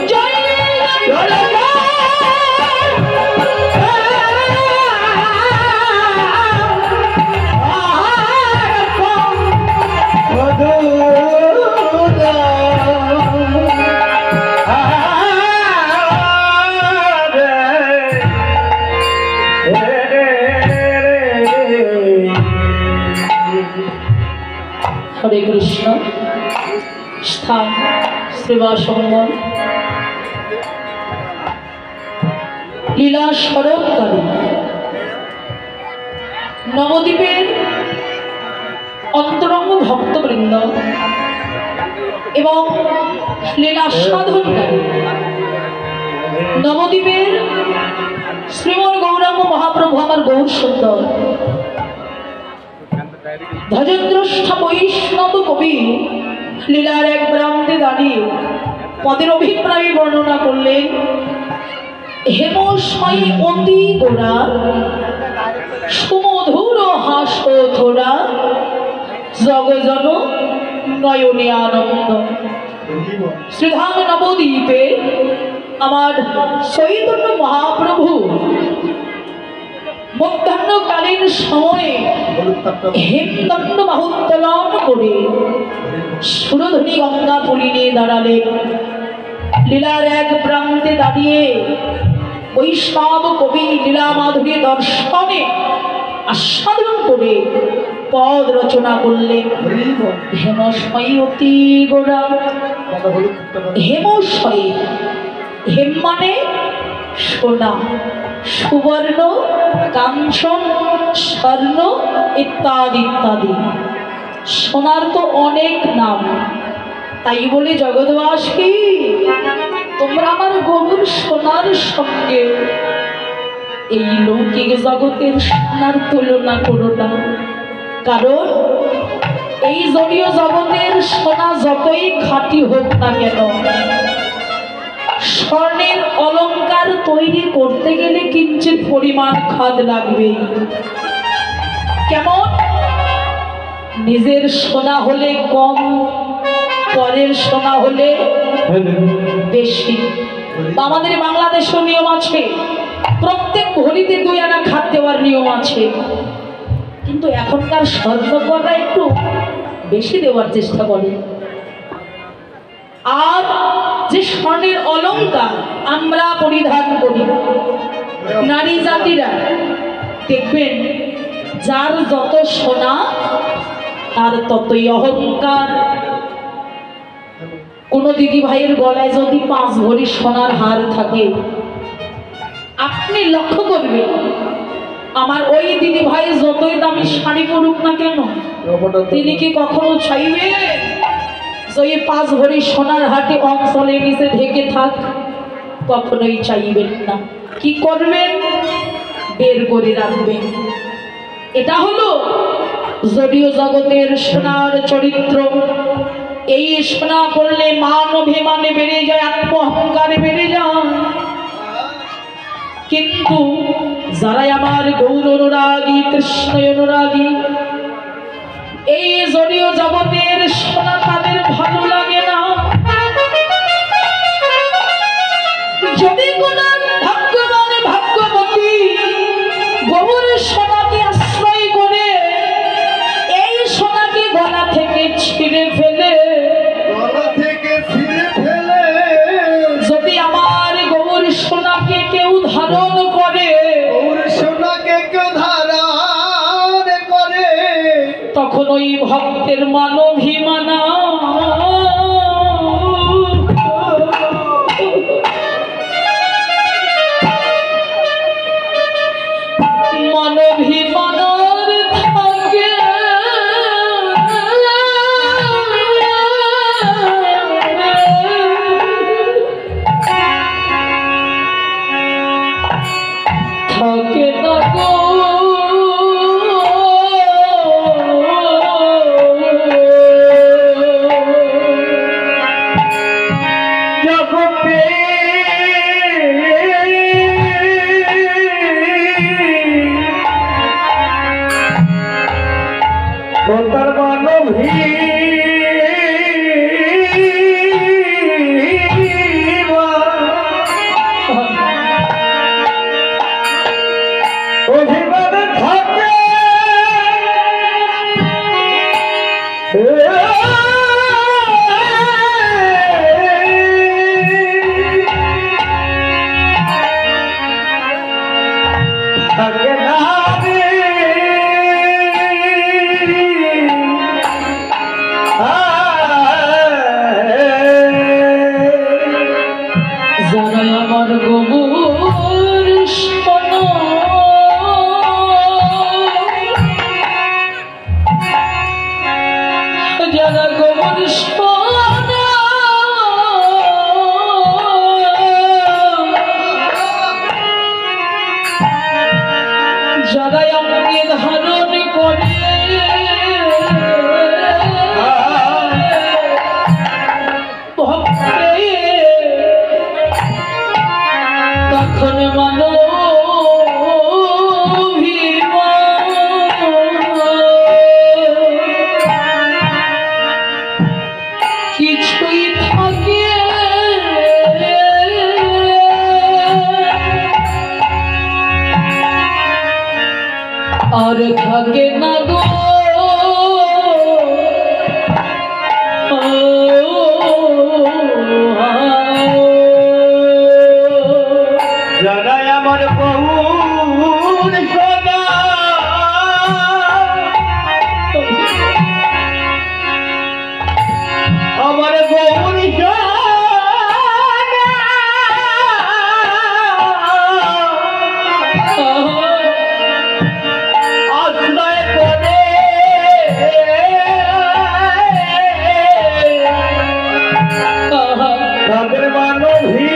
জয় সেবা সম্মান লীলা স্মরণকারী নবদ্বীপের অন্তরঙ্গ ভক্তবৃন্দ এবং লীলা সাধনকারী নবদ্বীপের শ্রীমন গৌরাঙ্গ মহাপ্রভু আমার গৌর সুন্দর ধ্বজদ্রষ্টা বৈষ্ণব কবি লীলার এক প্রান্তে দাঁড়িয়ে পদের অভিপ্রায় বর্ণনা করলেন। হেমস্ময়ী অতি গোরা সুমধুর হাস থোড়া জগজন নয়নে আনন্দ। শ্রীধাম নবদ্বীপে আমার চৈতন্য মহাপ্রভু মধ্যাহ্নকালীন সময়ে হেমদণ্ড বাহুত্তোলন করে সুরধ্বনি গঙ্গা পুলিনে দাঁড়ালেন। লীলার এক প্রান্তে দাঁড়িয়ে বৈষ্ণব কবি লীলা মাধুরী দর্শনে আস্বাদন করে পদ রচনা করলেন। হেমস্ময়ী অতি গোরা, হেমস্ময়ী হেম মানে সোনা, সুবর্ণ, কাঞ্চন, স্বর্ণ ইত্যাদি ইত্যাদি। সোনার তো অনেক নাম, তাই বলে জগৎবাসী তোমরা আমার গৌর সোনার সঙ্গে এই লৌকিক জগতের সোনার তুলনা করো না। কারণ এই জড়ীয় জগতের সোনা যতই খাঁটি হোক না কেন, স্বর্ণের অলংকার তৈরি করতে গেলে কিঞ্চিত পরিমাণ খাদ লাগবে। কেমন? নিজের সোনা হলে কম, পরের সোনা হলে বেশি। আমাদের বাংলাদেশেও নিয়ম আছে, প্রত্যেক ভরিতে 2 আনা খাদ দেওয়ার নিয়ম আছে, কিন্তু এখনকার স্বর্ণকররা একটু বেশি দেওয়ার চেষ্টা করে। আর যে স্বর্ণের অলংকার আমরা পরিধান করি নারী জাতিরা, দেখবেন যার যত সোনা তার ততই অহংকার। কোন দিদি ভাইয়ের গলায় যদি 5 ভরি সোনার হার থাকে, আপনি লক্ষ্য করবেন আমার ওই দিদি ভাই যতই দামি শাড়ি পরুক না কেন, তিনি কি কখনো চাইবে যে 5 ভরি সোনার হাটে অঞ্চলে নিচে ঢেকে থাক? কখনোই চাইবেন না। কি করবেন? বের করে রাখবেন। এটা হলো জড়ীয় জগতের সোনার চরিত্র। এই সোনা পড়লে মান অভিমানে বেড়ে যায়, আত্ম অহংকারে বেড়ে যায়। কিন্তু যারা আমার গৌর অনুরাগী, কৃষ্ণ অনুরাগী, এই জড়ীয় জগতের সোনা তাদের ভালো লাগে না। যদি কোন ভাগ্যবান ভাগ্যবতী গৌর সোনাকে আশ্রয় করে এই সোনাকে গলা থেকে ছিঁড়ে ফেলে, যদি আমার গৌর সোনাকে কেউ ধারণ করে, তখন ওই ভক্তের মানভিমানা মানভিমানার থাকে। থাকে না গো যারা আমার গোবর শোনো যারা গোবর শোনো যারা আমাকে ধারণ করে তখন মানো কিছুই থাকে আর থাকে না গো যারা আমার বহুর সোনা আমার বহুর আশ্রয় করে তাদের মানবী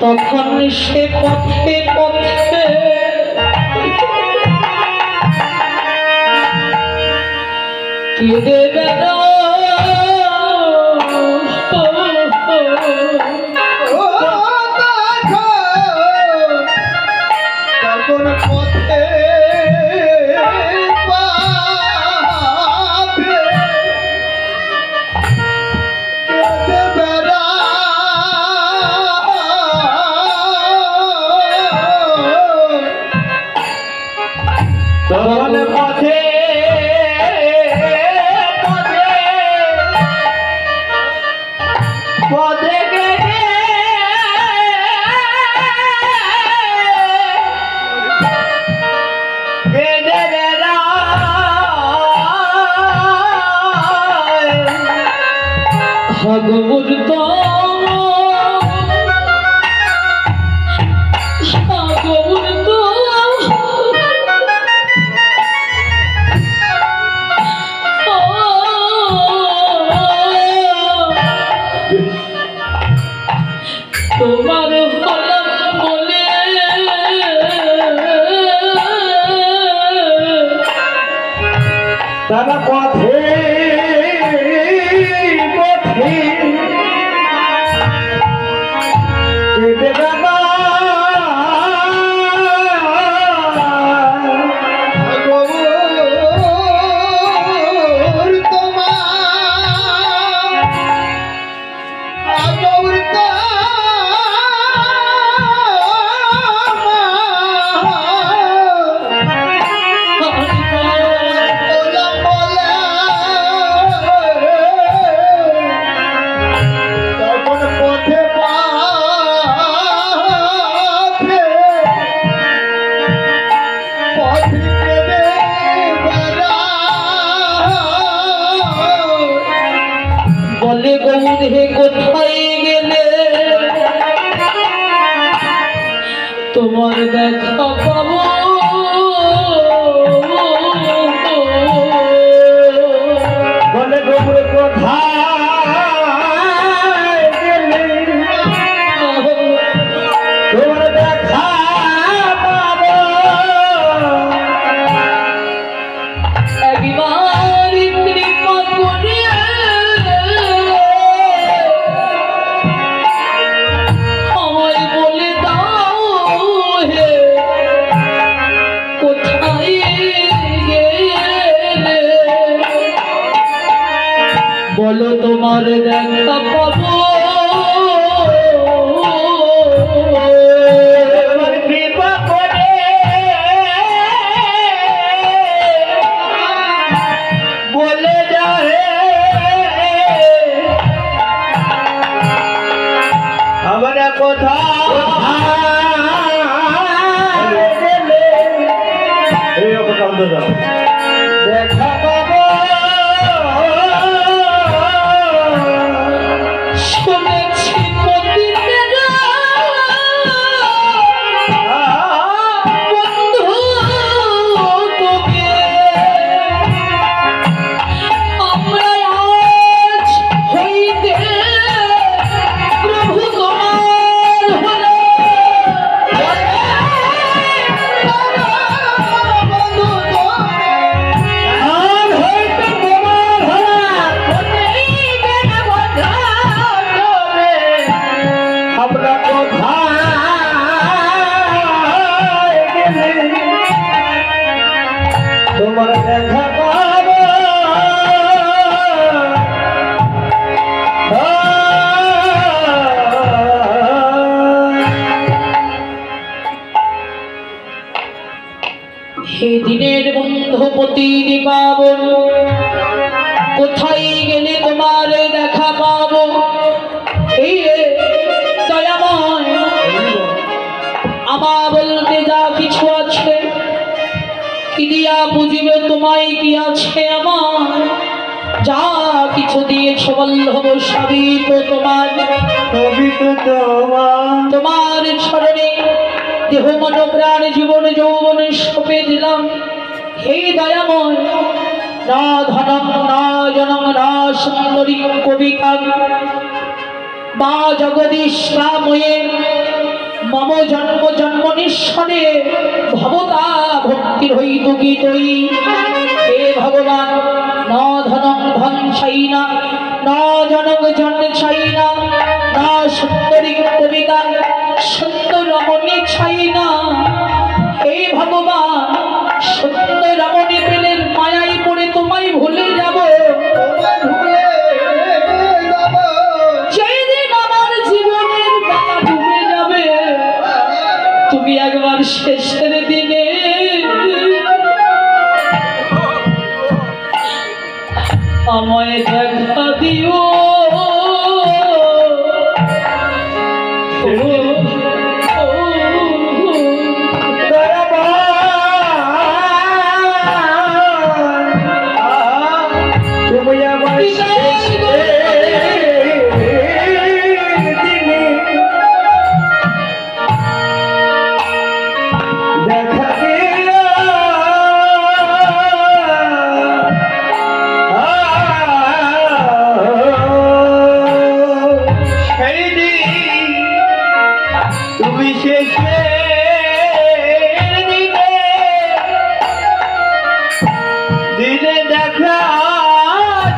তখন সে পথে পথে কেঁদে বেড়া তখন পথে তখন পথে পথে কেঁদে ভগবত তোমার হলাম বলে তারা পথে পথে কেঁদে বেড়া বলে গৌর হে কোথায় গেলে তোমার দেখা পাবো বলে গৌর কোথায় গেলে তোমার দেখা পাবো একবার কৃপা করে আমায় বলে দাও হে কোথায় গেলে বলো তোমার দেখা পাবো কৃপা করে অন্তত দেখা পাবো শুনেছি পতিতের বন্ধু তোকে আমরা আজ হইতে প্রভু তোমার হলো বন্ধু আর হয়তো তোমার হাত আমরা কোথায় গেলে তোমার দেখা পাবো হে দিনের বন্ধু প্রতিদিন পাবন কোথায় গেলে তোমার দেখা পাবো এই রে দয়াময় আমার বলতে যা কিছু আছে কি দিয়া বুঝিবে তোমায় কি আছে আমার যা কিছু দিয়েছ বল্লভ সবই তো তোমার তবে তো তোমার স্মরণে দেহ মন প্রাণ জীবন যৌবন সপে দিলাম হে দয়াময় না ধনম না জনম না সুন্দরী কবিতা বা জগদীশ রাময়ে মম জন্ম জন্মনিশ্বরে ভবতা ভক্তির হইতু গীতই হে ভগবান ন ধনম ধন চাই না না জনম জন চাই না না সুন্দরী কবিতা সুন্দর রমণী চাই না হে ভগবান সুন্দর রমণী পেলের মায়াই পড়ে তোমায় ভুলে যাব যেদিন আমার জীবনের বেলা ডুবে যাবে তুমি একবার শেষের দিনে আমায় দেখা দিও তুমি আমার দেখা দিও সেই দিন তুমি শেষে দিনে দেখা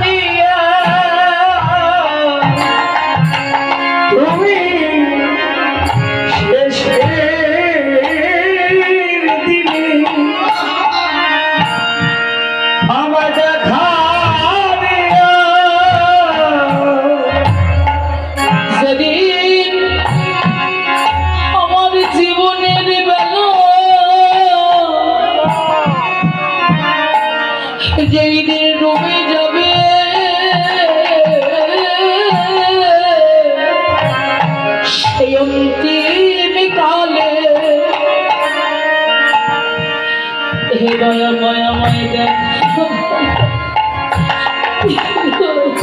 দিয়া তুমি শেষের দিনে আমার দেখা দিয়া যেদিন আমার জীবনের বেলা যেই দিন ডুবে যাবে সেই অন্তিম কালে হে দয়াময় আমায় দেখা আমি তাই বলে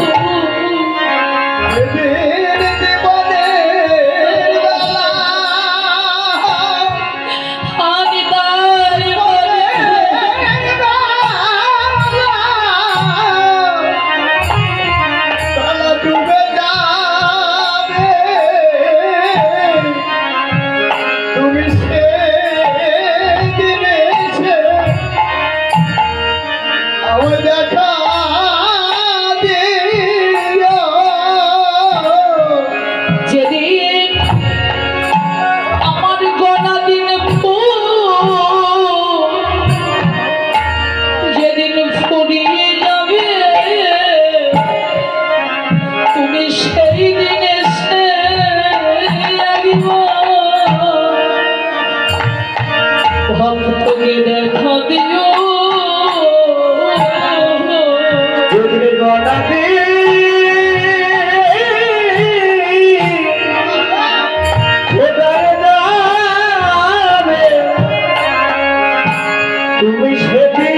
তুমি সে দিনে দেখা দিও তুমি সেদিন